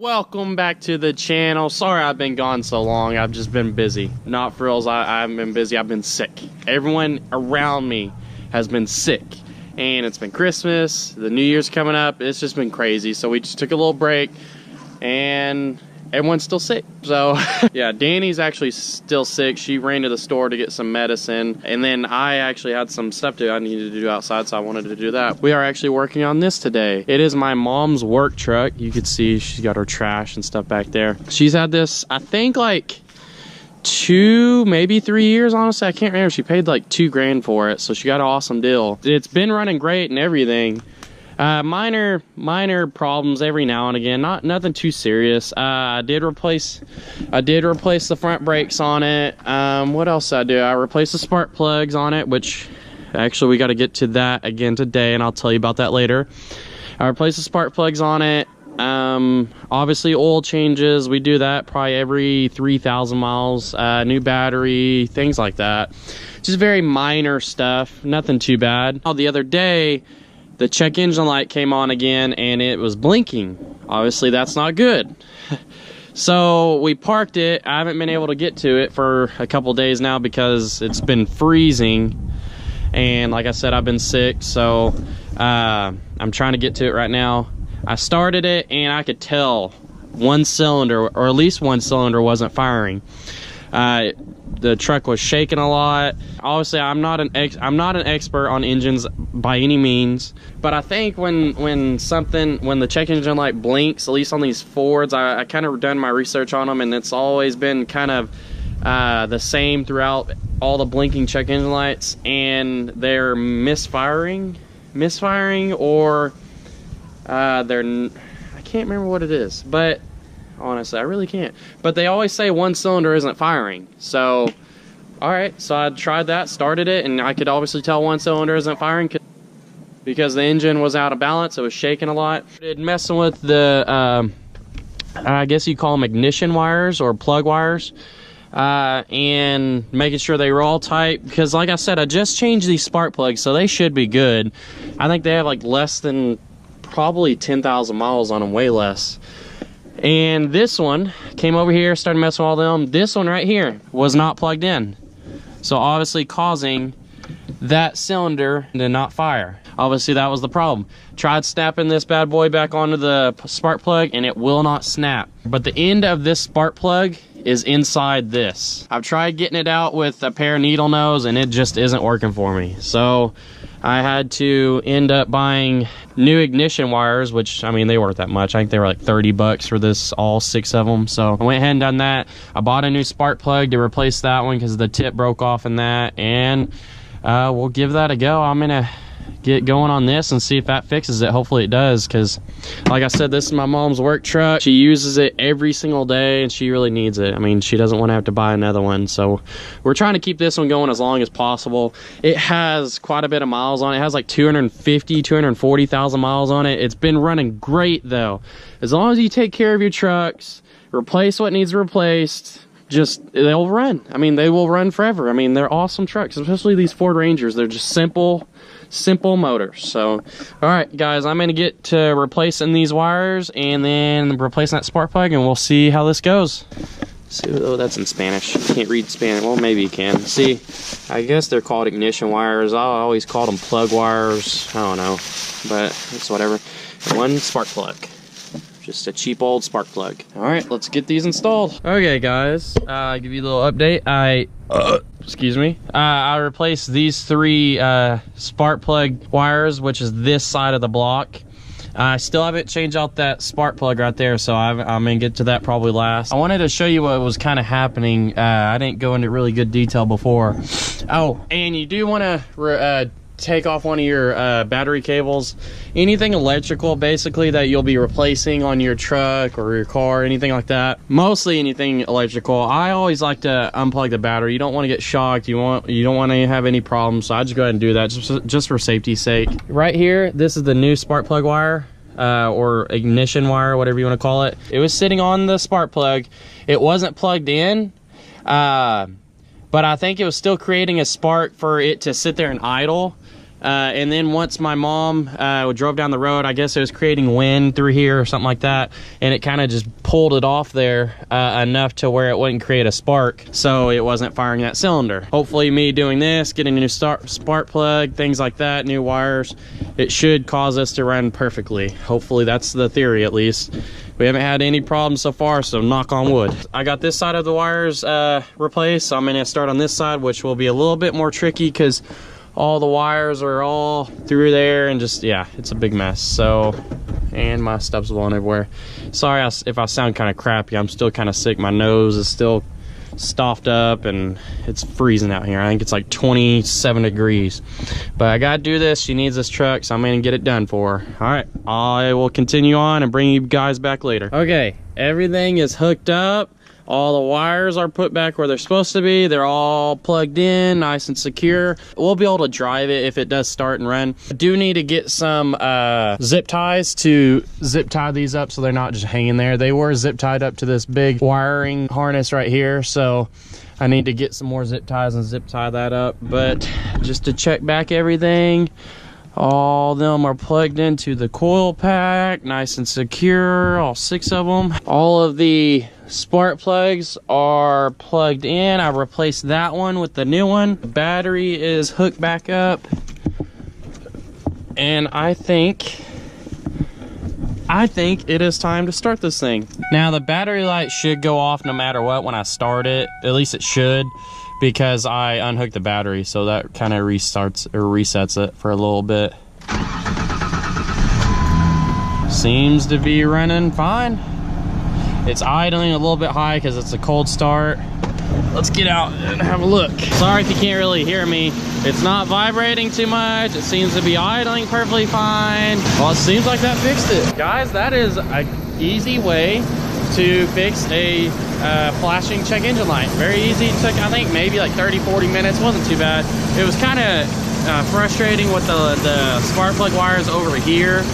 Welcome back to the channel. Sorry I've been gone so long. I've just been busy. Not for reals, I haven't been busy. I've been sick. Everyone around me has been sick. And it's been Christmas. The New Year's coming up. It's just been crazy. So we just took a little break. And everyone's still sick. So yeah, Danny's actually still sick. She ran to the store to get some medicine. And then I actually had some stuff I needed to do outside, so I wanted to do that. We are actually working on this today. It is my mom's work truck. You can see she's got her trash and stuff back there. She's had this, I think, like 2, maybe 3 years, honestly. I can't remember. She paid like $2 grand for it, so she got an awesome deal. It's been running great and everything. Minor problems every now and again, nothing too serious. I did replace the front brakes on it. What else did I do? I replaced the spark plugs on it, which actually we got to get to that again today, and I'll tell you about that later. I replaced the spark plugs on it. Obviously oil changes, we do that probably every 3,000 miles. New battery, things like that. Just very minor stuff, nothing too bad. The other day, the check engine light came on again and it was blinking. Obviously that's not good. So we parked it. I haven't been able to get to it for a couple days now because it's been freezing. And like I said, I've been sick, so I'm trying to get to it right now. I started it and I could tell one cylinder, or at least one cylinder, wasn't firing. The truck was shaking a lot. Obviously, I'm not an expert on engines by any means, but I think when the check engine light blinks, at least on these Fords, I kind of done my research on them, and it's always been kind of the same throughout all the blinking check engine lights, and they're misfiring, or I can't remember what it is, but honestly, I really can't. But they always say one cylinder isn't firing. So, alright, so I tried that, started it, and I could obviously tell one cylinder isn't firing because the engine was out of balance. It was shaking a lot. Messing with the, I guess you call them ignition wires or plug wires, and making sure they were all tight. Because like I said, I just changed these spark plugs, so they should be good. I think they have like less than probably 10,000 miles on them, way less. And this one came over here, started messing with all them. This one right here was not plugged in, so obviously causing that cylinder to not fire. Obviously that was the problem. Tried snapping this bad boy back onto the spark plug and it will not snap. But the end of this spark plug is inside this. I've tried getting it out with a pair of needle nose and it just isn't working for me. So I had to end up buying new ignition wires, which, I mean, they weren't that much. I think they were like 30 bucks for this, all 6 of them. So I went ahead and done that. I bought a new spark plug to replace that one because the tip broke off in that, and we'll give that a go. I'm gonna get going on this and see if that fixes it. Hopefully it does, because like I said, this is my mom's work truck. She uses it every single day and she really needs it. I mean, she doesn't want to have to buy another one, so we're trying to keep this one going as long as possible. It has quite a bit of miles on it. It has like 240,000 miles on it. It's been running great though. As long as you take care of your trucks, replace what needs replaced, they'll run. I mean, they will run forever. I mean, they're awesome trucks, especially these Ford Rangers. They're just simple motors. So, all right, guys, I'm gonna get to replacing these wires and then replacing that spark plug, and we'll see how this goes. See, oh, that's in Spanish. I can't read Spanish. Well, maybe you can. See, I guess they're called ignition wires. I always called them plug wires. I don't know, but it's whatever. One spark plug. Just a cheap old spark plug. All right, let's get these installed. Okay, guys, I'll give you a little update. Excuse me. I replaced these 3 spark plug wires, which is this side of the block. I still haven't changed out that spark plug right there, so I'm gonna get to that probably last. I wanted to show you what was kind of happening. I didn't go into really good detail before. Oh, and you do want to take off one of your battery cables. Anything electrical basically that you'll be replacing on your truck or your car, anything like that. Mostly anything electrical. I always like to unplug the battery. You don't want to get shocked. You don't want to have any problems, so I just go ahead and do that just for safety's sake. Right here, this is the new spark plug wire, or ignition wire, whatever you want to call it. It was sitting on the spark plug. It wasn't plugged in, but I think it was still creating a spark for it to sit there and idle. And then once my mom drove down the road, I guess it was creating wind through here or something like that, and it kind of just pulled it off there enough to where it wouldn't create a spark, so it wasn't firing that cylinder. Hopefully me doing this, getting a new spark plug, things like that, new wires, it should cause us to run perfectly. Hopefully that's the theory, at least. We haven't had any problems so far, so knock on wood. I got this side of the wires replaced, so I'm gonna start on this side, which will be a little bit more tricky because all the wires are all through there and just, yeah, it's a big mess. So, and my stuff's blowing everywhere. Sorry if I sound kind of crappy. I'm still kind of sick. My nose is still stuffed up and it's freezing out here. I think it's like 27 degrees. But I gotta do this. She needs this truck, so I'm gonna get it done for her. All right, I will continue on and bring you guys back later. Okay, everything is hooked up. All the wires are put back where they're supposed to be. They're all plugged in, nice and secure. We'll be able to drive it if it does start and run. I do need to get some zip ties to zip tie these up so they're not just hanging there. They were zip tied up to this big wiring harness right here, so I need to get some more zip ties and zip tie that up. But just to check back everything, all of them are plugged into the coil pack, nice and secure, all 6 of them. All of the spark plugs are plugged in. I replaced that one with the new one. The battery is hooked back up. And I think it is time to start this thing. Now the battery light should go off no matter what when I start it. At least it should, because I unhooked the battery, so that kind of restarts or resets it for a little bit. Seems to be running fine. It's idling a little bit high because it's a cold start. Let's get out and have a look. Sorry if you can't really hear me. It's not vibrating too much. It seems to be idling perfectly fine. Well, it seems like that fixed it. Guys, that is an easy way to fix a flashing check engine light. Very easy. It took, I think, maybe like 30-40 minutes. Wasn't too bad. It was kind of frustrating with the spark plug wires over here,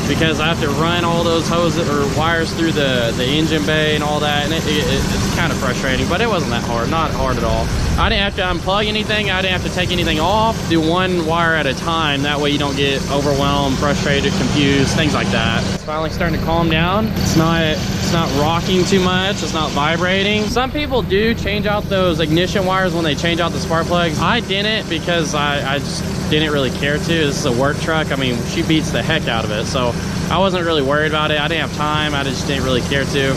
because I have to run all those hoses or wires through the engine bay and all that, and it's kind of frustrating, but it wasn't that hard. Not hard at all. I didn't have to unplug anything. I didn't have to take anything off. Do one wire at a time. That way you don't get overwhelmed, frustrated, confused, things like that. It's finally starting to calm down. It's not rocking too much. It's not vibrating. Some people do change out those ignition wires when they change out the spark plugs. I didn't, because I just didn't really care to. This is a work truck. I mean, she beats the heck out of it, so I wasn't really worried about it. I didn't have time. I just didn't really care to.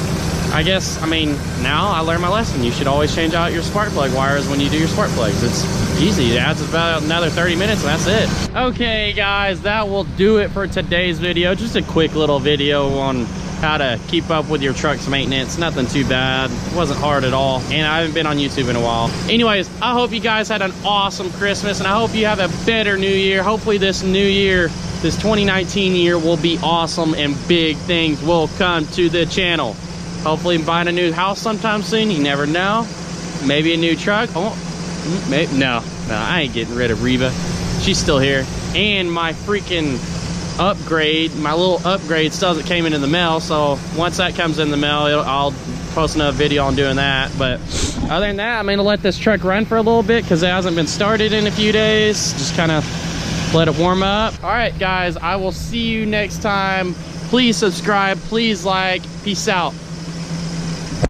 I guess, I mean, now I learned my lesson. You should always change out your spark plug wires when you do your spark plugs. It's easy. It adds about another 30 minutes and that's it. Okay, guys, that will do it for today's video. Just a quick little video on how to keep up with your truck's maintenance. Nothing too bad. It wasn't hard at all. And I haven't been on YouTube in a while. Anyways, I hope you guys had an awesome Christmas, and I hope you have a better new year. Hopefully this new year, this 2019 year, will be awesome and big things will come to the channel. Hopefully I'm buying a new house sometime soon. You never know. Maybe a new truck. Oh, maybe, no, I ain't getting rid of Reba. She's still here. And my freaking upgrade, my little upgrade stuff that came in the mail. So once that comes in the mail, I'll post another video on doing that. But other than that, I'm gonna let this truck run for a little bit because it hasn't been started in a few days. Just kind of let it warm up. All right, guys, I will see you next time. Please subscribe, please like. Peace out.